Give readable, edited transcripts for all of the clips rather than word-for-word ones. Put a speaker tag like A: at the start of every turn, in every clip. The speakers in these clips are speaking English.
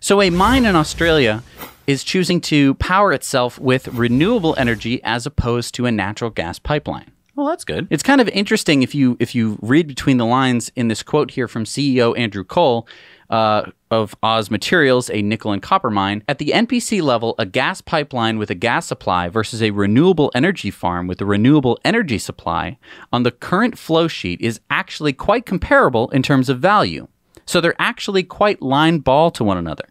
A: So a mine in Australia is choosing to power itself with renewable energy as opposed to a natural gas pipeline.
B: Well, that's good.
A: It's kind of interesting if you read between the lines in this quote here from CEO Andrew Cole of Oz Materials, a nickel and copper mine. At the NPC level, a gas pipeline with a gas supply versus a renewable energy farm with a renewable energy supply on the current flow sheet is actually quite comparable in terms of value. So they're actually quite line ball to one another.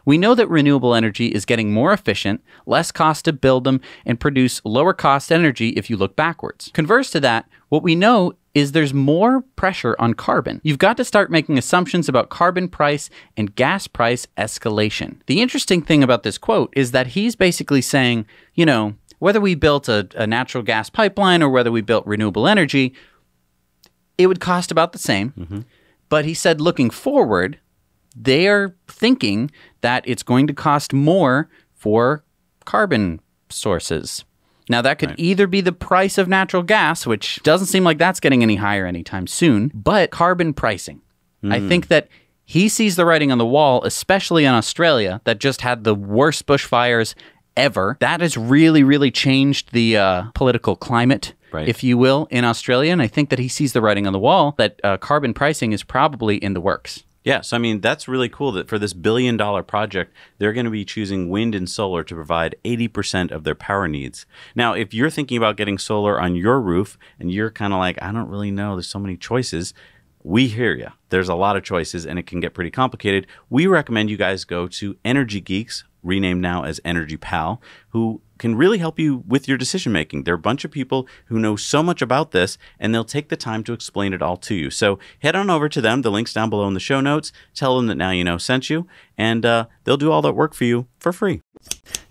A: We know that renewable energy is getting more efficient, less cost to build them, and produce lower cost energy if you look backwards. Converse to that, what we know is there's more pressure on carbon. You've got to start making assumptions about carbon price and gas price escalation. The interesting thing about this quote is that he's basically saying, you know, whether we built a natural gas pipeline or whether we built renewable energy, it would cost about the same. Mm-hmm. But he said looking forward, they are thinking that it's going to cost more for carbon sources. Now, that could either be the price of natural gas, which doesn't seem like that's getting any higher anytime soon, but carbon pricing. I think that he sees the writing on the wall, especially in Australia, that just had the worst bushfires ever. That has really, really changed the political climate, if you will, in Australia. And I think that he sees the writing on the wall that carbon pricing is probably in the works.
B: Yeah, so I mean, that's really cool that for this billion-dollar project, they're going to be choosing wind and solar to provide 80% of their power needs. Now, if you're thinking about getting solar on your roof and you're kind of like, I don't really know, there's so many choices, we hear you. There's a lot of choices and it can get pretty complicated. We recommend you guys go to Energy Geeks, renamed now as Energy Pal, who can really help you with your decision making. They're a bunch of people who know so much about this, and they'll take the time to explain it all to you. So head on over to them. The link's down below in the show notes. Tell them that Now You Know sent you, and they'll do all that work for you for free.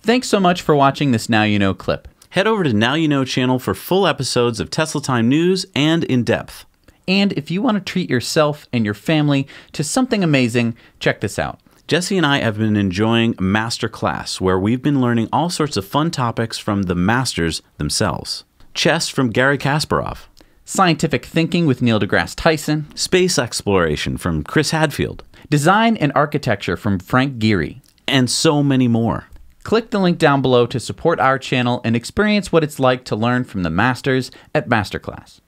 A: Thanks so much for watching this Now You Know clip.
B: Head over to Now You Know channel for full episodes of Tesla Time news and in depth.
A: And if you want to treat yourself and your family to something amazing, check this out.
B: Jesse and I have been enjoying Masterclass, where we've been learning all sorts of fun topics from the masters themselves. Chess from Garry Kasparov.
A: Scientific thinking with Neil deGrasse Tyson.
B: Space exploration from Chris Hadfield.
A: Design and architecture from Frank Gehry.
B: And so many more.
A: Click the link down below to support our channel and experience what it's like to learn from the masters at Masterclass.